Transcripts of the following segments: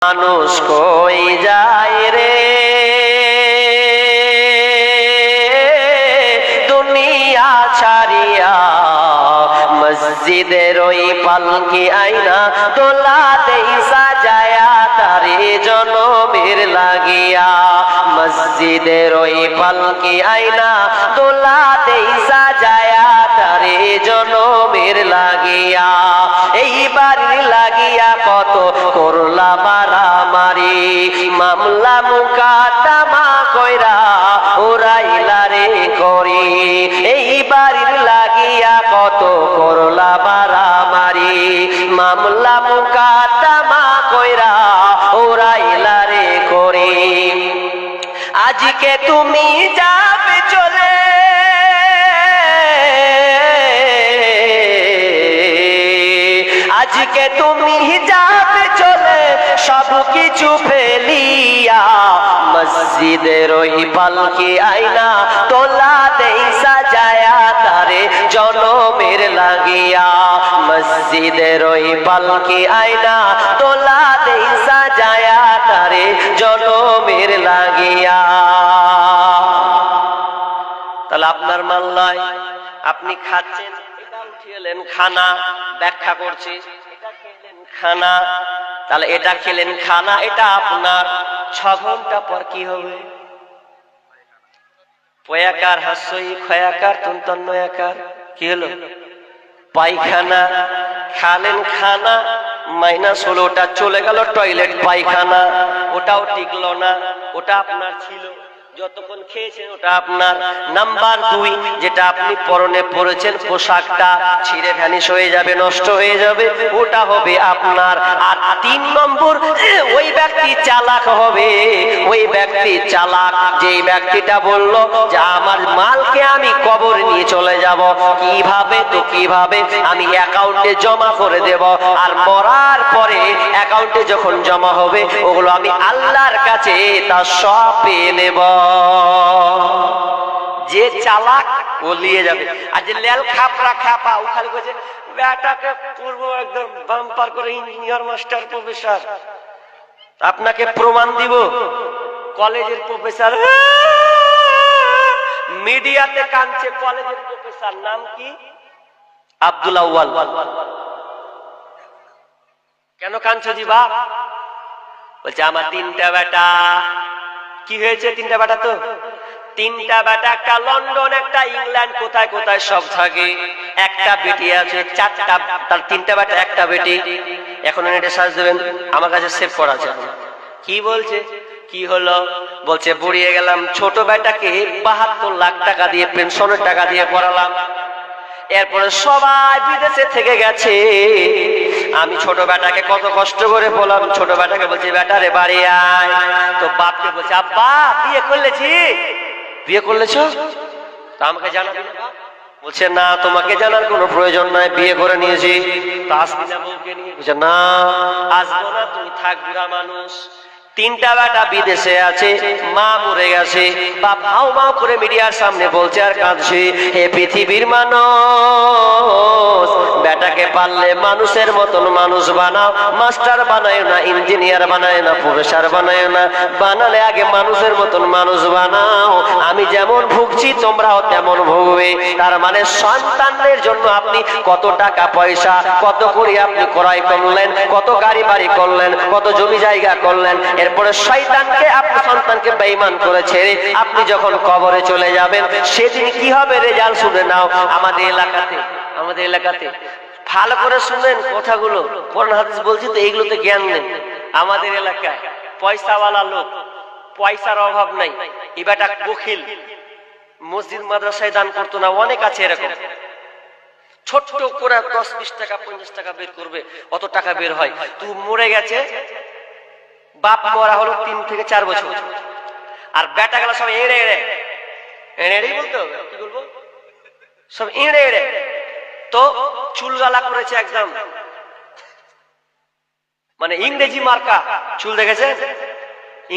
মানুষ কই যায় রে, দুনিয়া ছাড়িয়া মসজিদের ওই পালকি আইনা দোলা দেই সাজায়া তারে জনমের লাগিয়া। মসজিদের ওই পালকি আইনা দোলা দেই সাজায়া তারে জনমের লাগিয়া। এইবার লাগিয়া কত করলা মারামারি, মামলা মুকাদ্দমা কইরা উড়াইলা রে করি। এইবার লাগিয়া কত করলা মারামারি, মামলা মুকাদ্দমা কইরা উড়াইলা রে করি। আজকে তুমি যাবে চলে, আজকে তুমি যাবে চলে সব কিছু ফেলিয়া। মসজিদের ওই পালকি আইনা তোলা দেই সাজায়া তারে জনমের লাগিয়া। মসজিদের ওই পালকি আইনা তোলা দেই সাজায়া তারে জনমের লাগিয়া। তাহলে আপনার মাল নয়, আপনি খাচ্ছেন, এটা উঠিয়েলেন খানা, ব্যাখ্যা করছি এটা খেলেন খানা, তাহলে এটা খেলেন খানা, এটা আপনার 6 ঘন্টা পর কি হবে? পয়াকার হাস্যই খয়াকার তন্তন্নয়াকার কি হলো? পায়খানা। খালেন খানা -16, ওটা চলে গেল টয়লেট পায়খানা, ওটাও টিকলো না, ওটা আপনার ছিল যতক্ষণ খেয়েছেন ওটা আপনার। নাম্বার 2, যেটা আপনি পরনে পরেছেন পোশাকটা ছিঁড়ে ভ্যানিশ হয়ে যাবে, নষ্ট হয়ে যাবে, ওটা হবে আপনার। আর 3 নম্বর, ওই ব্যক্তি চালাক হবে, ওই ব্যক্তি চালাক যেই ব্যক্তিটা বলল যে আমার মালকে আমি কবর নিয়ে চলে যাব, কিভাবে তো কিভাবে আমি অ্যাকাউন্টে জমা করে দেব, আর মরার পরে অ্যাকাউন্টে যখন জমা হবে ওগুলো আমি আল্লাহর কাছে তা সব পেয়ে নেব। যে চালাক ও নিয়ে যাবে। আর যে লেল খাপরা খাপা ও খালি কইছে বেটাকে করব একদম বাম্পার করে ইঞ্জিনিয়ার মাস্টার প্রফেসর, আপনাকে প্রমাণ দিব কলেজের প্রফেসর মিডিয়াতে কাঁদছে, কলেজের প্রফেসর নাম কি? আব্দুল আউয়াল। কেন কাঁদছো জি বাপ? বলছে আমার 3টা বেটা। কি হয়েছে? 3টা বেটা তো 3টা বেটা, একটা লন্ডন, একটা ইংল্যান্ড, কোথায় কোথায় সব থাকে, একটা বেটি আছে, 4টা, তার 3টা বেটা একটা বেটি। এখন নেটে সার্চ দেবেন, আমার কাছে সেভ করা আছে। কি বলছে? কি হলো? বলছে বুড়িয়ে গেলাম, ছোট বেটাকে 72 লাখ টাকা দিয়ে পেনশনের টাকা দিয়ে পড়ালাম, এরপরে সবাই বিদেশে থেকে গেছে, আমি ছোট বেটাকে কত কষ্ট করে বললাম। ছোট বেটাকে বলছি বেটা রে বাড়ি আয়, তো বাপকে বলছে আব্বা বিয়ে করলেছি। বিয়ে করলেছো? তা আমাকে জানাবি না? বলছে না তোমাকে জানার কোনো প্রয়োজন নাই, বিয়ে করে নিয়েছি। তো আসবি না বউকে নিয়ে? বলছে না আসবো না, তুমি থাক বুড়া মানুষ। 3টা বেটা বিদেশে আছে, মা মরে গেছে, বাপ হাউ মাউ করে মিডিয়ার সামনে বলছে আর কাঁদছে, হে পৃথিবীর মানুষ, বেটাকে পারলে মানুষের মতন মানুষ বানাও, মাস্টার বানায় না, ইঞ্জিনিয়ার বানায় না, প্রফেসর বানায় না, বানালে আগে মানুষের মতন মানুষ বানাও। আমি যেমন ভুগছি তোমরাও তেমন ভুগবে। তার মানে সন্তানদের জন্য আপনি কত টাকা পয়সা, কত করে আপনি ক্রয় করলেন, কত গাড়ি বাড়ি করলেন, কত জমি জায়গা করলেন, এরপরে শয়তানকে আপনার সন্তানকে বেঈমান করে ছেড়ে আপনি যখন কবরে চলে যাবেন সেদিন কি হবে রেজাল্ট শুনে নাও। আমাদের এলাকাতে ভালো করে শুনেন কথাগুলো, কোরআন হাদিস বলছি তো, এইগুলোতে জ্ঞান নেন। আমাদের এলাকায় পয়সাওয়ালা লোক, পয়সার অভাব নাই, এবারটা বখিল, মসজিদ মাদ্রাসায় দান করতো না, অনেক আছে এরকম। ছোট্ট করে 10-20 টাকা 50 টাকা বের করবে, অত টাকা বের হয়। তুই মরে গেছে, বাপ মরা হলো 3 থেকে 4 বছর, আর বেটা গেল সব এড়ে এড়ে বলতো, কি বলবো, সব এড়ে এড়ে। তো চুলগালা করেছে একদম, মানে ইংরেজি মার্কা চুল দেখেছেন?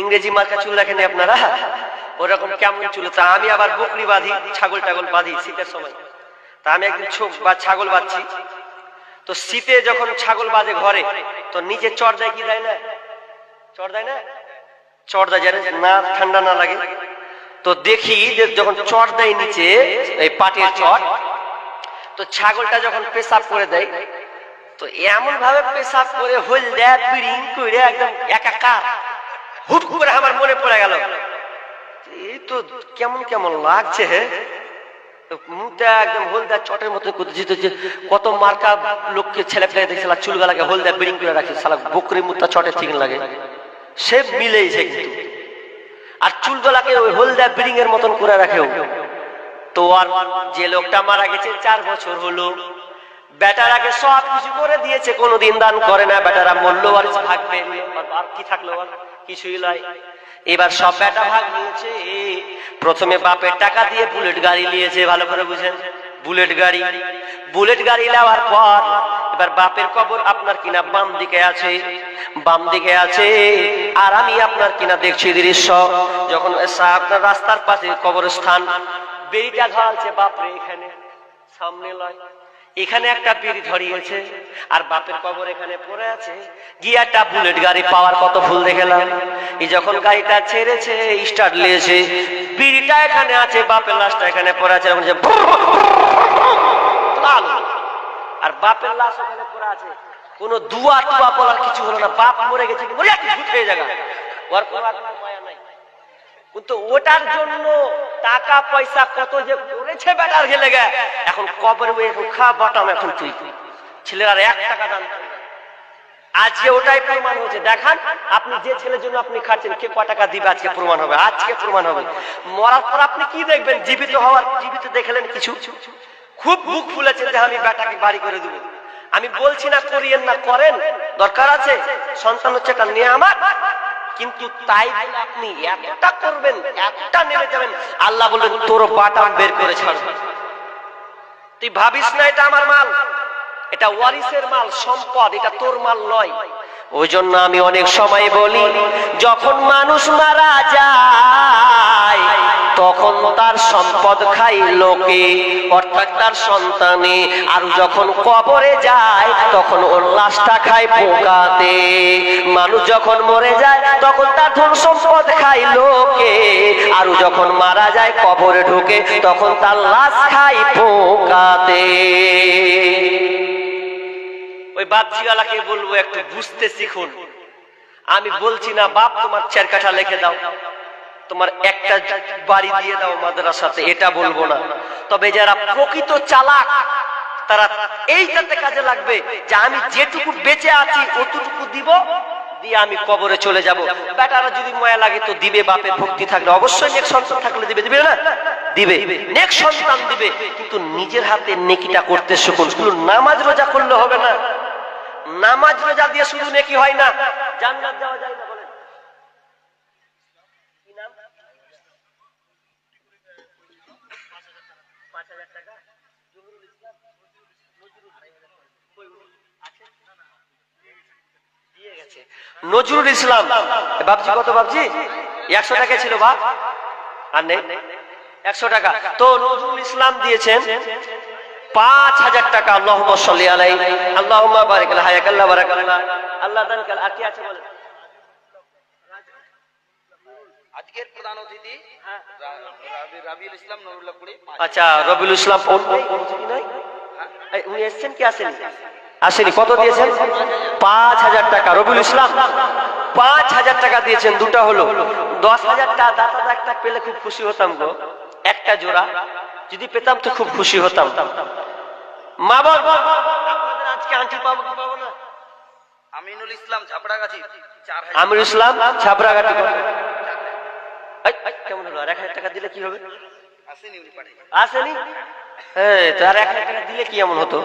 ইংরেজি মার্কা চুল দেখেনি আপনারা? ওরকম কেমন চুল। তা আমি আবার বকরি বাঁধি, ছাগল টাগল বাঁধি শীতের সময়। তা আমি একদিন ছাগল বাঁধছি, তো শীতে যখন ছাগল বাঁধে ঘরে, তো নিচে চট দেয় কি দেয় না, চট দেয় না, চট দেয় যেন না ঠান্ডা না লাগে। তো দেখি যে যখন চট দেয় নিচে, এই পাটের চট, তো ছাগলটা যখন পেশাব করে দেয়, তো এমন ভাবে পেশাব করে হইল দেয় বিড়িং করে একদম একাকার। হুট করে আমার মনে পড়ে গেল, এই তো কেমন কেমন লাগছে, মুখটা একদম হলদা চটের মতো কত মার্কা লোককে ছেলে ফেলে দেখছে চুলগালাকে হলদা বিড়িং করে রাখছে, সালা বকরি মুখটা চটের ঠিক লাগে, সে মিলেইছে কিন্তু। আর চুলগুলাকে ওই হলদা বিড়িং এর মতন করে রাখেও। তো আর যে লোকটা মারা গেছে 4 বছর হলো, বেটারাকে সব কিছু করে দিয়েছে, কোনোদিন দান করে না, বেটারা মূল্য আর থাকবে আর কি থাকলো, আর কিছুই নয়। এবার সব বেটা ভাগ নিয়েছে। প্রথমে বাপের টাকা দিয়ে বুলেট গাড়ি নিয়েছে, ভালো করে বুঝেন, বুলেট গাড়ি। বুলেট গাড়ি নেওয়ার পর এবার বাপের কবর আপনার কিনা বাম দিকে আছে, বাম দিকে আছে। আর আমি আপনার কিনা দেখছি দৃশ্য, যখন আপনার রাস্তার পাশে কবরস্থান, বেড়িটা ধরালছে বাপরে এখানে সামনে লয়, এখানে একটা বিড়ি ধরিয়েছে, আর বাপের কবর এখানে পড়ে আছে। গিয়াটা বুলেট গাড়ি পাওয়ার কত ফুল দেখলাম। এই যখন গাড়িটা ছেড়েছে, স্টার্ট নিয়েছে, বিড়িটা এখানে আছে, বাপের লাশটা এখানে পড়ে আছে, আর বাপের লাশ ওখানে পড়ে আছে। কোনো দুয়া টুয়া বলার কিছু হলো না, বাপ মরে গেছে, হয়ে জায়গা ওর কোনো মায়া নাই। কিন্তু ওটার জন্য টাকা পয়সা কত যে করেছে বেটার গেলে গে, এখন কবরে খা বাটাম, এখন তুই ছেলেরা 1 টাকা দান। আজকে ওটাই প্রমাণ হয়েছে। দেখান আপনি যে ছেলের জন্য আপনি খাচ্ছেন, কে কত টাকা দিবে, আজকে প্রমাণ হবে, আজকে প্রমাণ হবে। মরার পর আপনি কি দেখবেন? জীবিত হওয়ার, জীবিত দেখলেন কিছু, খুব মুখ ফুলেছেন যে আমি বেটাকে বাড়ি করে দেবো। আমি বলছি না করিয়েন না, করেন, দরকার আছে, সন্তান হচ্ছে একটা নিয়ামত, কিন্তু তাই আপনি এতটা করবেন, এতটা নেমে যাবেন, আল্লাহ বলবেন তোর বাটাম বের করে ছাড়ব। তুই ভাবিস না এটা আমার মাল, এটা ওয়ারিসের মাল, সম্পদ, এটা তোর মাল নয়। ওই জন্য আমি অনেক সময় বলি, যখন মানুষ মারা যায় তখন তার সম্পদ খাই লোকে, অর্থাৎ তার সন্তানে, আর যখন কবরে যায় তখন ওর লাশটা খায় পোকাতে। মানুষ যখন মরে যায় তখন তার ধন সম্পদ খায় লোকে, আর যখন মারা যায় কবরে ঢুকে তখন তার লাশ খায় পোকাতে। ওই বাপজিওয়ালাকে বলবো একটু বুঝতে শিখুন। আমি বলছি না বাপ তোমার 4 কাঠা লিখে দাও, তোমার একটা বাড়ি দিয়ে দাও মাদ্রাসাতে, এটা বলবো না। তবে যারা প্রকৃত চালাক তারা এইটাতে কাজে লাগবে যে আমি যেটুকু বেঁচে আছি অতটুকু দিব, দিয়ে আমি কবরে চলে যাব। বেটারা যদি মায়া লাগে তো দিবে, বাপের ভক্তি থাকলে অবশ্যই, নেক সন্তান থাকলে দিবে, দিবে না দিবে, নেক সন্তান দিবে, কিন্তু নিজের হাতে নেকিটা করতে শিখুন। শুধু নামাজ রোজা করলে হবে না, নামাজ রোজা দিয়ে শুধু নেকি হয় না, জান্নাত যাওয়া যায় না। বলেন কি নাম? 5000 টাকা জহুরুল ইসলাম, দিয়ে গেছে নজরুল ইসলাম। বাপজি কত বাপজি? 100 টাকা ছিল বাপ, আর নেই 100 টাকা। তো নজরুল ইসলাম দিয়েছেন 5000 টাকা। আল্লাহুম্মা সাল্লি আলাইহি, আল্লাহুম্মা বারিক আলাইহি, হায়াকাল্লাহ বারাকাল্লাহ, আল্লাহ দান কাল। আর কি আছে বলেন? আজকের প্রধান অতিথি রাবিউল ইসলাম নুরুল্লাহপুরি। আচ্ছা, রবিউল ইসলাম উনি এসেছেন কি আসেনি? আসেনি। কত দিয়েছেন? 5000 টাকা। রবিউল ইসলাম 5000 টাকা দিয়েছেন। দুটা হলো 10,000 টাকা। দাদা একটা পেলে খুব খুশি হতাম গো, একটা জোড়া যদি পেতাম তো খুব খুশি হতাম। মা বাবা আপনাদের আজকে আন্টি পাবো কি পাবো না? আমিনুল ইসলাম ছাপড়াগাছি 4000। আমিনুল ইসলাম ছাপড়াগাছি কেমন হলো? আর 1000 টাকা দিলে কি হবে? আসেনি, উনি পাঠিয়ে আসেনি। হ্যাঁ, তার 1000 টাকা দিলে কি এমন হতো?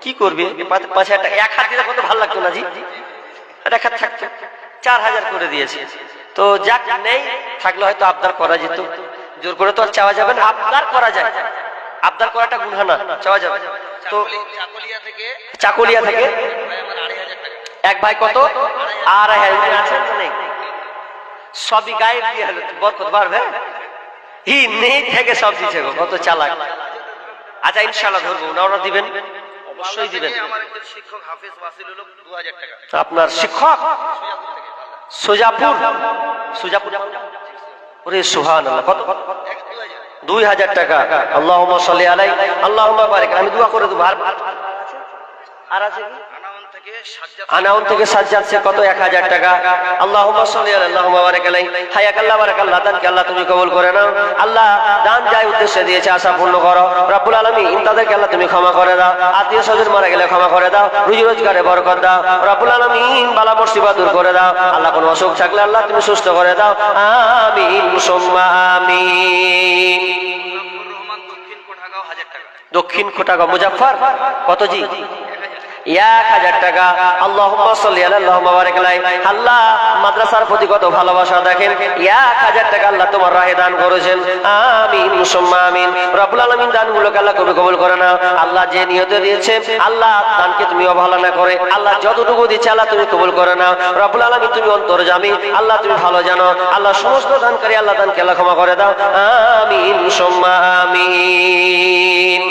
কি করবে? 5000 টাকা 1 হাত দিলে কত ভালো লাগতো না জি? আর 1 হাত থাকতো, 4000 করে দিয়েছে। তো যাক, নেই থাকলে হয়তো আবদার করা যেত। জোর করে তো আর চাওয়া যাবে না, আবদার করা যায়। আবদার করাটা গুনাহ না, চাওয়া যাবে। তো চাকুলিয়া থেকে এক ভাই কত? 2500 আছেন তো নেই? সবই গায়েব দিয়ে হলো, বরকত বাড়বে। হি নেই থেকে সব দিচ্ছে গো, কত চালাক। আচ্ছা ইনশাআল্লাহ ধরবো, ওনারা দিবেন, অবশ্যই দিবেন। আমার একজন শিক্ষক হাফেজ ওয়াসিল হলো 2000 টাকা। আপনার শিক্ষক সুজাপুর সুজাপুর ওরে সুবহানাল্লাহ কত 2000 টাকা আল্লাহুম্মা সাল্লি আলাইহি আল্লাহুম্মা বারিক আমি দোয়া করে দেব আর আছে কি আনাউন থেকে সাজ্জাদ সে কত 1000 টাকা আল্লাহুম্মা সাল্লি আলাইহি আল্লাহুম্মা বারিক আলাইহি হায়াকাল্লাহ বারাকাল্লাহ দানকে আল্লাহ তুমি কবুল করে নাও আল্লাহ দান যাই উদ্দেশ্যে দিয়েছে আশা পূর্ণ করো রব্বুল আলামিন তাদেরকে আল্লাহ তুমি ক্ষমা করে দাও আত্মীয় স্বজন মারা গেলে ক্ষমা করে দাও রুজি রোজগারে বরকত দাও রব্বুল আলামিন বালা মুসিবত দূর করে দাও আল্লাহ কোনো অসুখ থাকলে আল্লাহ তুমি সুস্থ করে দাও আমিন সুম্মা আমিন দক্ষিণ কোটাগাঁও মুজাফফর কত জি 1000 টাকা আল্লাহুম্মা সাল্লি আলা আল্লাহুম্মা বারিক আলাইহি আল্লাহ মাদ্রাসার প্রতি কত ভালোবাসা দেখেন 1000 টাকা আল্লাহ তোমার রাহে দান করেছেন আমিন সুম্মা আমিন রব্বুল আলামিন দানগুলোকে আল্লাহ কবুল করে নাও আল্লাহ যে নিয়তে দিয়েছে আল্লাহ দানকে তুমি অবহেলা না করে আল্লাহ যতটুকু দিয়েছে আল্লাহ তুমি কবুল করে নাও রব্বুল আলামিন তুমি অন্তর্যামী আল্লাহ তুমি ভালো জানো আল্লাহ সমস্ত দানকারী আল্লাহ দানকে আল্লাহ ক্ষমা করে দাও আমিন সুম্মা আমিন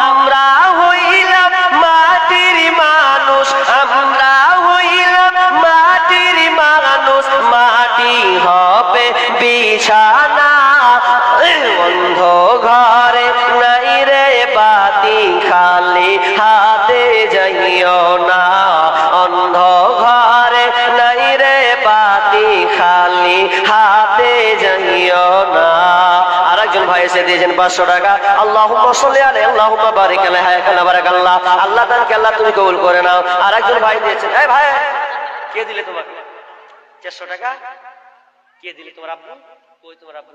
আমরা হইলাম মাটির মানুষ আমরা হইলাম মাটির মানুষ মাটি হবে বিছানা অন্ধ ঘরে নাই রে বাতি খালি হাতে যাইও না অন্ধ ঘরে নাই রে বাতি খালি হাতে যাইও না আরেকজন ভাই এসে দিয়েছেন 500 টাকা আল্লাহুম্মা সাল্লি আলাইহি আল্লাহুম্মা বারিক আলাইহি হায়াকাল্লাহ বারাকাল্লাহ আল্লাহ দানকে আল্লাহ তুমি কবুল করে নাও আরেকজন ভাই দিয়েছেন এই ভাই কে দিলে তোমাকে 400 টাকা কে দিলে তোমার আব্বু কই তোমার আব্বু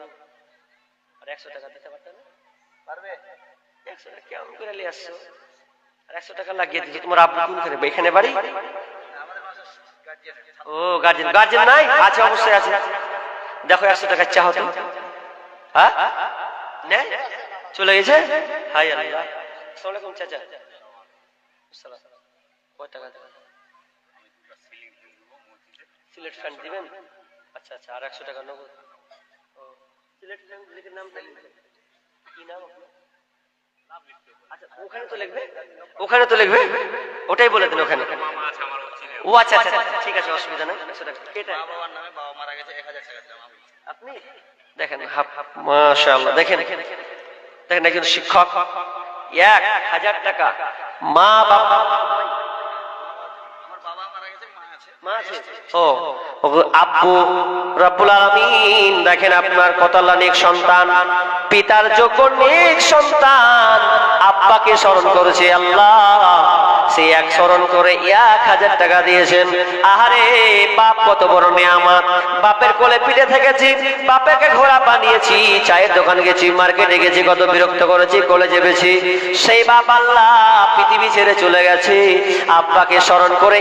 আর 100 টাকা দিতে পারতে না পারবে 100 টাকা কেমন করে নিয়ে আসছো আর 100 টাকা লাগিয়ে দিয়েছি তোমার আব্বু কোন করে এখানে বাড়ি আমাদের গার্জিয়ান ও গার্জিয়ান নাই আছে অবশ্যই আছে দেখো 100 টাকা চাও তো হ্যাঁ নে চলে গেছে হাই আল্লাহ আসসালামু আলাইকুম চাচা আসসালাম কত টাকা দেবেন সিলেট ফান্ড দিবেন আচ্ছা আচ্ছা আর 100 টাকা নগদ ও সিলেট ফান্ড লিখে নাম কি নাম আচ্ছা ওখানে তো লিখবে ওটাই বলে দিন ওখানে ও আচ্ছা আচ্ছা ঠিক আছে অসুবিধা নাই 100 টাকা এটা বাবার নামে বাবা মারা গেছে 1000 টাকা দিলাম আপনি দেখেন মাশাআল্লাহ দেখেন দেখেন একজন শিক্ষক 1000 টাকা মা বাবা আমার বাবা মারা গেছে মা আছে ও আব্বু রব্বুল আলামিন দেখেন আপনার কত আল্লাহ নেক সন্তান পিতার যোগ্য নেক সন্তান আব্বাকে স্মরণ করেছে আল্লাহ সে এক স্মরণ করে 1000 টাকা দিয়েছেন আহারে বাপ কত বড় নিয়ামত বাপের কোলে পিঠে থেকেছি বাপেকে ঘোড়া বানিয়েছি চায়ের দোকান গেছি মার্কেটে গেছি কত বিরক্ত করেছি কলেজে গেছি সেই বাপ আল্লাহ পৃথিবী ছেড়ে চলে গেছে আব্বাকে স্মরণ করে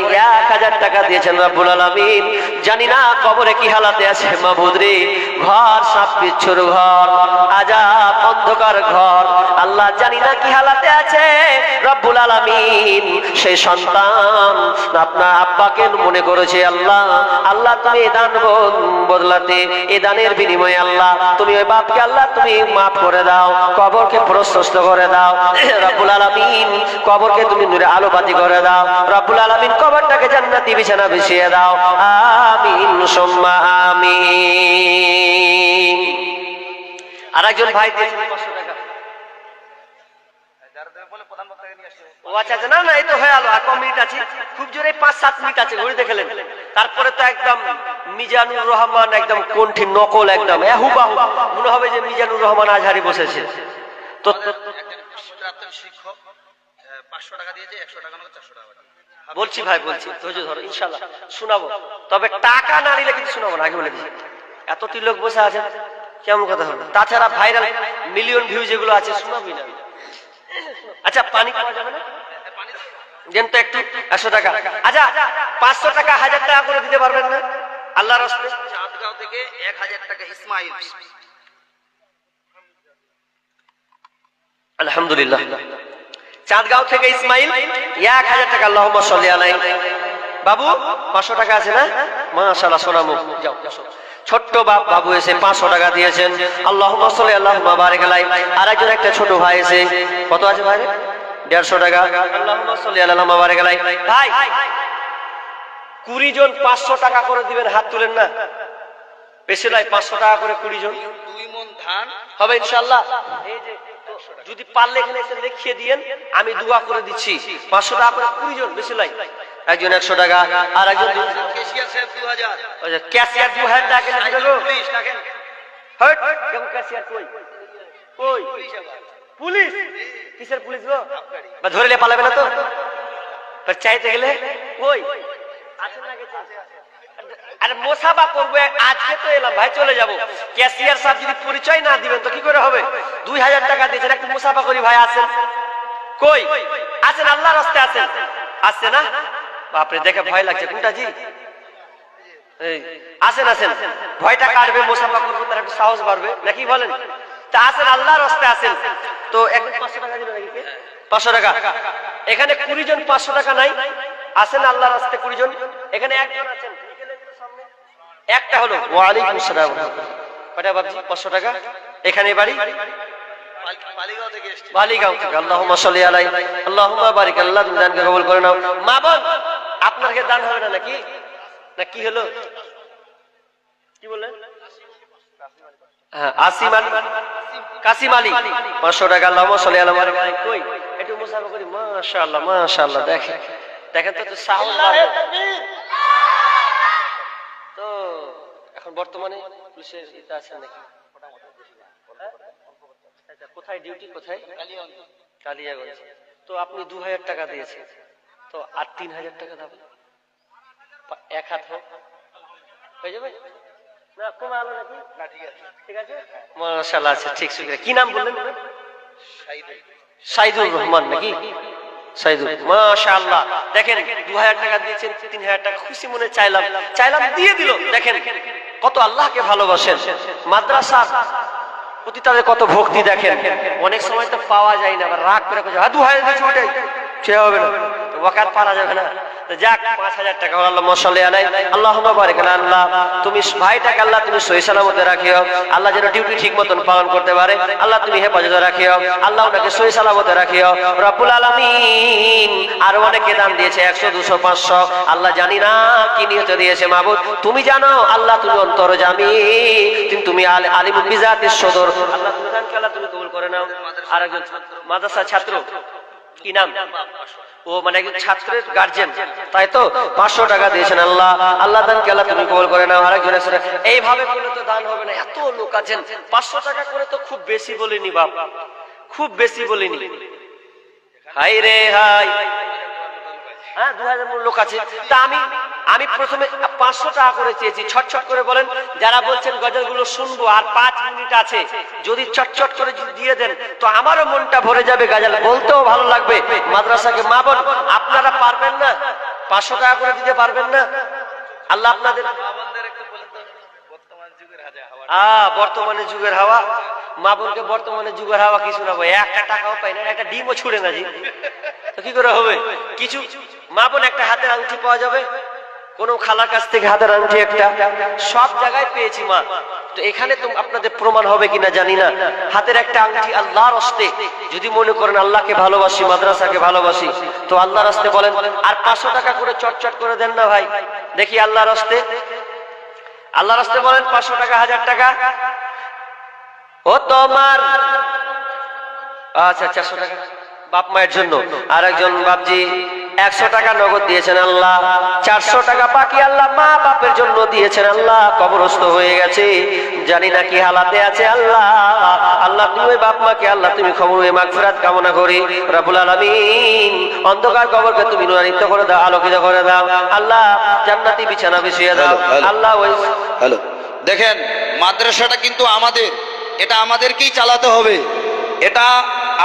1000 টাকা দিয়েছেন রব্বুল আলামিন জানি না কবরে কি হালাতে আছে মাবুদ রে ঘর সাপ বিচ্ছুর ঘর আযাব অন্ধকার ঘর আল্লাহ জানি না কি হালাতে আছে রব্বুল আলামিন সেই সন্তান আপনার আব্বাকে মনে করেছে আল্লাহ আল্লাহ তুমি এই দান বদলাতে এই দানের বিনিময়ে আল্লাহ তুমি ওই বাপকে আল্লাহ তুমি মাফ করে দাও কবরকে প্রশস্ত করে দাও রব্বুল আলামিন কবরকে তুমি নূরে আলোবাতি করে দাও রব্বুল আলামিন কবরটাকে জান্নাতি বিছানা বিছিয়ে দাও আমিন সুম্মা আমিন আরেকজন ভাই দিয়েছেন 500 টাকা ও আচ্ছা আচ্ছা না না এই তো হয়ে গেল আর কম মিনিট আছে খুব জোরে 5-7 মিনিট আছে ঘড়ি দেখে নেন তারপরে তো একদম মিজানুর রহমান একদম কণ্ঠী নকল একদম হুবাহু মনে হবে যে মিজানুর রহমান আজহারি বসেছে তো একজন শিক্ষক 500 টাকা দিয়েছে 100 টাকা নয় 400 টাকা বলছি ভাই বলছি ধৈর্য ধরো ইনশাআল্লাহ শোনাবো তবে টাকা না নিলে কিন্তু শোনাবো না আগে বলে দিচ্ছি এত লোক বসে আছে কেমন কথা হবে তাছাড়া ভাইরাল মিলিয়ন ভিউ যেগুলো আছে শোনাবি না আচ্ছা পানি পাওয়া যাবে না দেন তো একটু 100 টাকা আচ্ছা 500 টাকা 1000 টাকা করে দিতে পারবেন না আল্লাহর রাস্তায় চাঁদগাঁও থেকে 1000 টাকা ইসমাইল আলহামদুলিল্লাহ চাঁদগাঁও থেকে ইসমাইল 1000 টাকা আল্লাহুম্মা সাল্লি আলাইহি বাবু 500 টাকা আছে না মাশাআল্লাহ সোনামু যাও ছোট্ট বাবু এসে 500 টাকা দিয়েছেন আল্লাহুম্মা সাল্লি আল্লাহুম্মা বারিক আলাইহি আরেকজন একটা ছোট ভাই এসে কত আছে ভাই 150 টাকা আল্লাহুম্মা সাল্লি আল্লাহুম্মা বারিক আলাইহি ভাই 20 জন 500 টাকা করে দিবেন, হাত তুলেন না, বেশি নয়, 500 টাকা করে 20 জন 2 মণ ধান হবে ইনশাআল্লাহ। এই যে যদি পারলে এখানে এসে লিখিয়ে দিয়েন, আমি দোয়া করে দিচ্ছি। 500 টাকা করে 20 জন, বেশি নয়। একজন 100 টাকা, আর একজন কেশিয়ার সাহেব 2000, ওই যে ক্যাশিয়ার 2000 টাকা কেটে দেবো। পুলিশ টাকেন হট, কেমন ক্যাশিয়ার কই? কই পুলিশ আবার পুলিশ? কিসের পুলিশ গো? বা ধরে নিয়ে পালাবে না তো? আর চাইতে গেলে কই আছেন না গেছে? আরে মোসাফা করবো, আজকে তো এলাম ভাই, চলে যাবো। ক্যাশিয়ার সাহেব যদি পরিচয় না দিবেন তো কি করে হবে? 2000 টাকা দিয়েছেন, একটু মুসাফা করি ভাই, আসেন। কই আছেন? আল্লাহর রাস্তায় আছেন, আসছে না? বাপরে, দেখে ভয় লাগছে। কোনটা জি? এই আসেন আসেন, ভয়টা কাটবে, মুসাফা করবো, তার একটু সাহস বাড়বে, নাকি বলেন? তা আসেন, আল্লাহর রাস্তায় আসেন। তো একজন 500 টাকা দিল নাকি? 500 টাকা। এখানে 20 জন 500 টাকা নাই, আসেন আল্লাহর রাস্তায় 20 জন। এখানে একজন আছেন, একটা হলো। ওয়ালাইকুম আসসালাম। কয়টা বাবজি? 500 টাকা। এখানে বাড়ি পালিগাঁও থেকে এসেছে। বালিগাঁও থেকে। আল্লাহুম্মা সাল্লি আলাইহি, আল্লাহুম্মা বারিক। আল্লাহ তুমি দানকে কবুল করে নাও। মা বোন, আপনার কাছে দান হবে না নাকি? না কি হলো? কি বললেন? হ্যাঁ, আসিম আলী, কাসিম আলী, 500 টাকা। আল্লাহুম্মা সাল্লি আলা মুহাম্মাদ। কই একটু মুসাফা করি। মাশাআল্লাহ মাশাআল্লাহ, দেখেন দেখেন তো, সাহস বাড়বে তো। এখন বর্তমানে পুলিশের এটা আছেন নাকি? কোথায় ডিউটি? কোথায়? কালিয়াগঞ্জ। তো আপনি 2000 টাকা দিয়েছেন, তো আর 3000 টাকা দেবেন, এক হাত হোক, হয়ে যাবে না? কমে আলো নাকি? না, ঠিক আছে। ঠিক আছে, মাশাআল্লাহ। আচ্ছা, ঠিক আছে। কি নাম বললেন? শাহিদুল। সাইদুর রহমান নাকি? সাইদুল, মাশাআল্লাহ। দেখেন 2000 টাকা দিয়েছেন, 3000 টাকা খুশি মনে চাইলাম দিয়ে দিল। দেখেন কত আল্লাহকে ভালোবাসেন, মাদ্রাসা প্রতি তাদের কত ভক্তি। দেখেন অনেক সময় তো পাওয়া যায় না, আবার রাগ করে 2000 দিয়েছে, ওটাই সে হবে না, তো ওয়াকাত পারা যাবে না। তো যাক, 5000 টাকা। আল্লাহুম্মা সাল্লি আলাইহি, আল্লাহুম্মা বারিক। আল্লাহ তুমি ভাইটাকে আল্লাহ তুমি সহি সালামতে রাখিও, আল্লাহ যেন ডিউটি ঠিক মতন পালন করতে পারে, আল্লাহ তুমি হেফাজতে রাখিও, আল্লাহ ওনাকে সহি সালামতে রাখিও রব্বুল আলামিন। আরো অনেকে দান দিয়েছে, 100 200 500, আল্লাহ জানি না কি নিয়তে দিয়েছে, মাবুদ তুমি জানো, আল্লাহ তুমি অন্তর্যামী, তুমি আলিমুল বিজাতিস সদর। আল্লাহ তুমি দানকে আল্লাহ তুমি কবুল করে নাও। আর একজন মাদ্রাসা ছাত্র, কি নাম? ও মানে একজন ছাত্রের গার্জেন, তাই তো? 500 টাকা দিয়েছেন। আল্লাহ আল্লাহ দানকে আল্লাহ তুমি কবুল করে নাও। আরেকজন আছে, এইভাবে করলে তো দান হবে না, এত লোক আছেন। 500 টাকা করে তো খুব বেশি বলিনি বাপ, খুব বেশি বলিনি। হাই রে হাই, হ্যাঁ 2000 লোক আছে। তা আমি প্রথমে 500 টাকা করে চেয়েছি। ছটছট করে বলেন, যারা বলছেন গজলগুলো শুনবো, আর 5 মিনিট আছে, যদি চটচট করে দিয়ে দেন তো আমারও মনটা ভরে যাবে, গজল বলতেও ভালো লাগবে। মাদ্রাসাকে মা বোন, আপনারা পারবেন না? 500 টাকা করে দিতে পারবেন না? আল্লাহ আপনাদের বর্তমানে যুগের হাওয়া, মা বোনকে বর্তমানে যুগের হাওয়া কি শোনাবো? 1 টাকাও পাই না, একটা ডিমও ছুড়ে না জি, তো কি করে হবে? কিছু মা বোন একটা হাতের আংটি পাওয়া যাবে, কোন খালার কাছ থেকে হাতের আংটি একটা, সব জায়গায় পেয়েছি মা। তো এখানে তো আপনাদের প্রমাণ হবে কিনা জানি না, হাতের একটা আংটি আল্লাহর রাস্তে, যদি মনে করেন আল্লাহকে ভালোবাসি, মাদ্রাসাকে ভালোবাসি, তো আল্লাহর রাস্তে বলেন। আর 500 টাকা করে চটচট করে দেন না ভাই, দেখি আল্লাহর রাস্তে, আল্লাহর রাস্তে বলেন। 500 টাকা, 1000 টাকা, ও তোমার। আচ্ছা 400 টাকা বাপ মায়ের জন্য। আর একজন বাপজি 100 টাকা নগদ দিয়েছেন আল্লাহ। 400 টাকা বাকি আল্লাহ মা বাপের জন্য দিয়েছেন আল্লাহ, কবরস্থ হয়ে গেছে, জানি না কি হালাতে আছে আল্লাহ। আল্লাহ তুমি ওই বাপ মাকে আল্লাহ তুমি খবর মাগফিরাত কামনা করি রব্বুল আলামিন। অন্ধকার কবরকে তুমি নূরান্বিত করে দাও, আলোকিত করে দাও আল্লাহ, জান্নাতি বিছানা বিছিয়ে দাও আল্লাহ। ওই হ্যালো, দেখেন মাদ্রাসাটা কিন্তু আমাদের, এটা আমাদেরকেই চালাতে হবে। এটা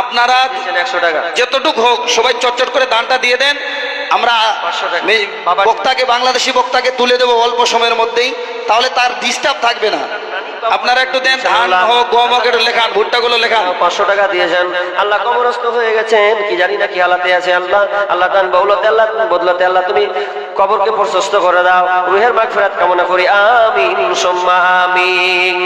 আপনারা 100 টাকা যতটুকু হোক সবাই চটচট করে দানটা দিয়ে দেন। আমরা 500 টাকা বক্তাকে, বাংলাদেশি বক্তাকে তুলে দেবো অল্প সময়ের মধ্যেই, তাহলে তার ডিস্টার্ব থাকবে না। আপনারা একটু দেন, ধান হোক, গম হোক, একটু লেখান, ভুট্টাগুলো লেখান। 500 টাকা দিয়েছেন আল্লাহ, কবরস্থ হয়ে গেছেন, কি জানি না কি হালাতে আছে আল্লাহ। আল্লাহ দান বদলাতে আল্লাহ, বদলাতে আল্লাহ তুমি কবরকে প্রশস্ত করে দাও, রুহের মাগফিরাত কামনা করি, আমিন সুম্মা আমিন।